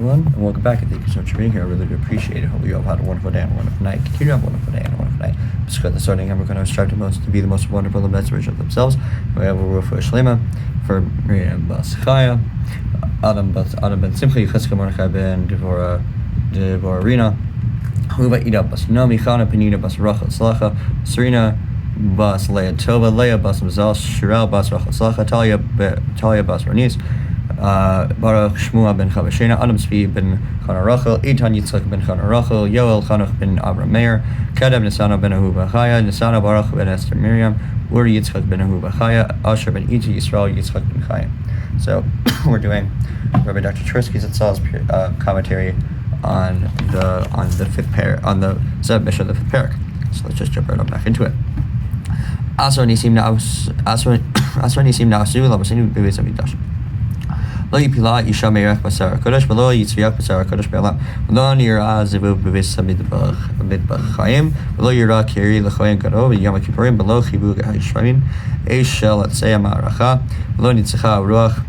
Everyone, and welcome back. Thank you so much for being here. I really do appreciate it. Hope you all had a wonderful day and a wonderful night. Continue to have a wonderful day and a wonderful night. Just got the starting, and we're going to strive to be the most wonderful and best version of themselves. We have a rule for Shlema, for Miriam Bas Chaya, Adam ben Simcha, Yecheska Mordechai ben Devorah Rina, Huva Ida Bas Nomi, Chana Penina Bas Rachel Tzlacha, Serena Bas Leah Tova, Leah Bas Mazal, Shirel Bas Rachel Tzlacha, Talia Bas Ronis, Baruch Shmuel ben Chavashena, Adam Tzvi ben Chana Rachel, Eitan Yitzchak ben Chana Rachel, Yoel Chanach ben Avram Meir, Kedem Nisana ben Ahuva Chaya, Nisana Baruch ben Esther Miriam, Uri Yitzchak ben Ahuva Chaya, Asher ben Iti Yisrael Yitzchak ben Chaya. So we're doing Rabbi Dr. Tversky's commentary on the fifth pair, on the seventh mission of the fifth parak. So let's just jump right on back into it. Asar nisim na'asu l'masinu b'beis hamikdash. Lo yipila isha meirach basar hakodesh v'lo yitzviach basar hakodesh be'olam v'lo nira zivuv b'beis hamikdash chayim v'lo yira kiri l'choyen gadol v'yom ha'kippurim v'lo chibug ha'yishmarim eish shel atzei ha'ma'aracha v'lo nitzecha ruach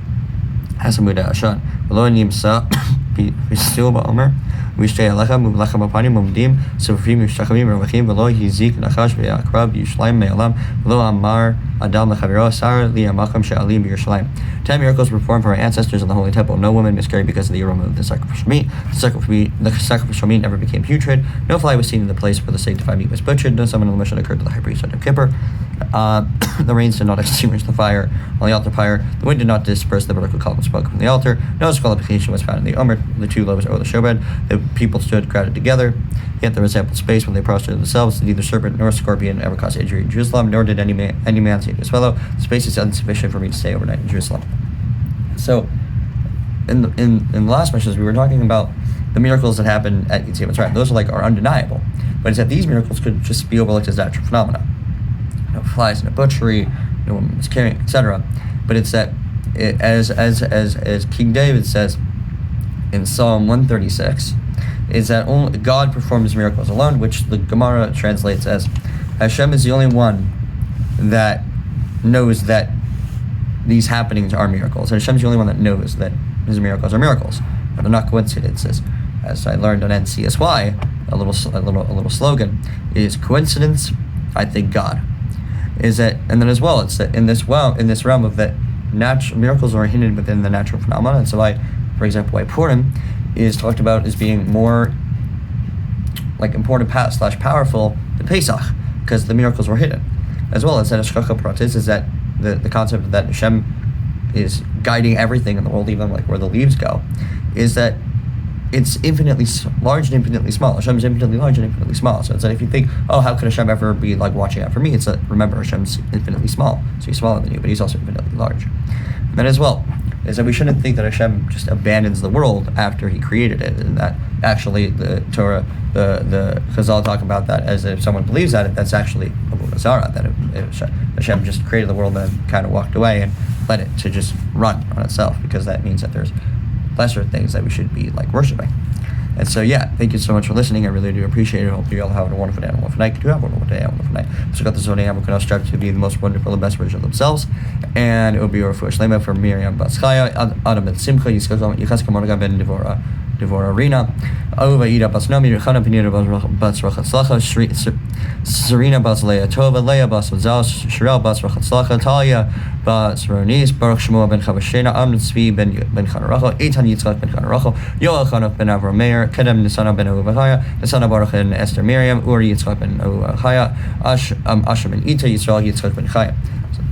hasamud ha'ashan v'lo nimsa b'sil ba'omer Vishtei Alecha, Mublechem Apanim, Mumdim, Sofrim, Mishtachamim, Ravachim, Velo, Yizik, Nachash, Ve'akrab, Yushlaim, Me'alam, Velo Amar, Adam, Lechaviro, Sar, Li'amacham, She'alim, Yerushalayim. 10 miracles were performed for our ancestors in the Holy Temple. No woman miscarried because of the aroma of the sacrificial meat. The sacrificial meat never became putrid. No fly was seen in the place where the sanctified meat was butchered. No summon of the mission occurred to the high priest on Yom Kippur. The rains did not extinguish the fire on the altar pyre. The wind did not disperse the vertical column of smoke from the altar. No disqualification was found in the Omer, the two loaves or the showbread. The people stood crowded together, yet there was ample space when they prostrated themselves. Neither serpent nor scorpion ever caused injury in Jerusalem, nor did any man say to his fellow, the space is insufficient for me to stay overnight in Jerusalem. So, in the last missions, we were talking about the miracles that happened at Yetziat Mitzrayim. Those are undeniable, but it's that these miracles could just be overlooked as natural phenomena. No flies in a butchery, no woman miscarrying, etc. But it's that, as King David says in Psalm 136, is that only God performs miracles alone, which the Gemara translates as Hashem is the only one that knows that these happenings are miracles. And Hashem's the only one that knows that his miracles are miracles. But they're not coincidences. As I learned on NCSY, a little slogan is coincidence, I thank God. Is that, and then as well, it's that in this realm of that miracles are hidden within the natural phenomena. And so for example, why Purim is talked about as being more like important / powerful than Pesach, because the miracles were hidden. As well as that Hashgacha Pratis is that the concept that Hashem is guiding everything in the world, even like where the leaves go, is that it's infinitely large and infinitely small. Hashem is infinitely large and infinitely small. So it's that if you think, oh, how could Hashem ever be like watching out for me? It's that, remember, Hashem's infinitely small. So he's smaller than you, but he's also infinitely large. And then as well, is that we shouldn't think that Hashem just abandons the world after he created it, and that actually the Torah, the Chazal talk about that as if someone believes that, that's actually Avodah Zarah, that Hashem just created the world and kind of walked away and let it to just run on itself, because that means that there's lesser things that we should be like worshiping. And so thank you so much for listening. I really do appreciate it. I hope you all have a wonderful day and a wonderful night. Do have a wonderful day and a wonderful night. So got the Zodi and we're going to strive to be the most wonderful and best version of themselves. And it will be a refuah shlema for Miriam Bas Chaya, Adam ben Simcha, Yecheska Mordechai ben Devorah Rina, Ova Ida Bas Nomi, Chana Penina Bas Rachel Tzlacha, Serena Bas Leah Tova, Leah Bas Mazal, Shirel Bas Rachel Tzlacha, Talia Bas Ronis, Baruch Shmuel ben Chavashena, Adam Tzvi ben Chana Rachel, Eitan Yitzchak ben Chana Rachel, Yoel Chanach ben Avram Meir, Kedem Nisana ben Ahuva Chaya, Nisana Baruch ben Esther Miriam, Uri Yitzchak ben Ahuva Chaya, Asher ben Ita Yisrael Yitzchak ben Chaya.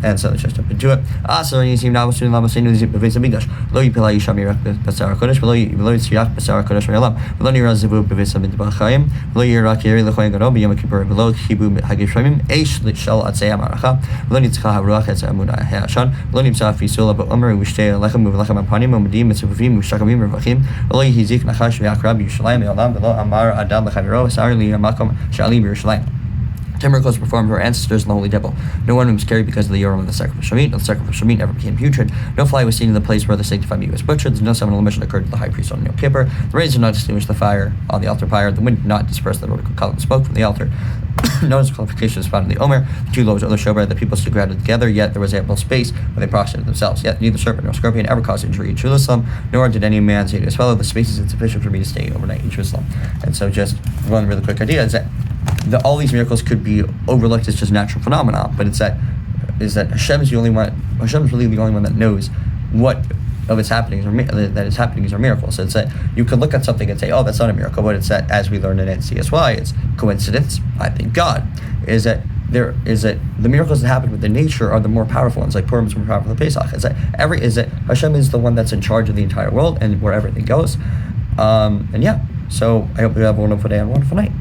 And so let's just jump into it. Asar nisim na'asu l'masinu b'beis hamikdash. Lo yipila isha meirach basar hakodesh. V'lo yitzriach basar hakodesh me'olam. V'lo nira zivu b'beis hamikdash chayim. V'lo yira kiri l'choyen gadol b'yom ha'kippur. V'lo chibu ha'gishramim. Eish shel atzei ha'maracha. V'lo nitzcha ha'ruach etz ha'amunah ha'ashan. V'lo nimsa f'isula ba'omer u'vishtei lechem u'v'lechem apanim u'medim mitzvuvim u'shakavim u'rvachim. V'lo yizik nachash v'akrab Yerushalayim me'olam. V'lo amar adam l'chaviro sar li'amakom she'alim Yerushalayim. 10 miracles performed for our ancestors in the Holy Temple. No one was carried because of the aroma of the sacrificial meat. The sacrificial meat never became putrid. No fly was seen in the place where the sanctified meat was butchered. No ceremonial mission occurred to the high priest on Yom Kippur. The rains did not extinguish the fire on the altar pyre. The wind did not disperse the vertical column of smoke from the altar. Notice qualification is found in the Omer. The two loaves of the showbread, the people stood gathered together, yet there was ample space where they prostrated themselves. Yet neither serpent nor scorpion ever caused injury in Jerusalem, nor did any man say to his fellow, the space is insufficient for me to stay overnight in Jerusalem. And so just one really quick idea is that all these miracles could be overlooked as just natural phenomena, but it's that Hashem is the only one. Hashem is really the only one that knows what of its happenings that is happenings are miracles. So it's that you can look at something and say, oh, that's not a miracle, but it's that, as we learned in NCSY, it's coincidence. I think God is that the miracles that happen within nature are the more powerful ones, like Purim is more powerful than Pesach. Is that Hashem is the one that's in charge of the entire world and where everything goes. And yeah, so I hope you have a wonderful day and a wonderful night.